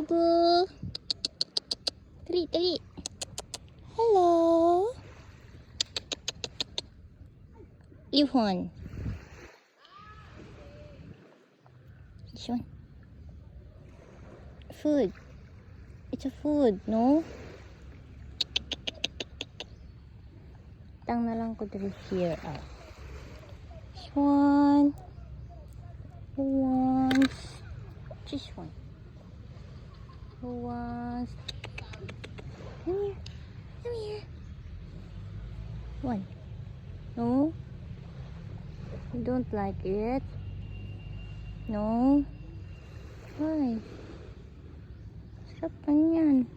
boo. Dali, dali. Hello. Yuhon. This one. Food. It's a food, no? Tang na lang ko dali here. Oh. This one. Who wants this one? Who wants? Come here. Come here. One. No? You don't like it? No? Why? Sarap na yan.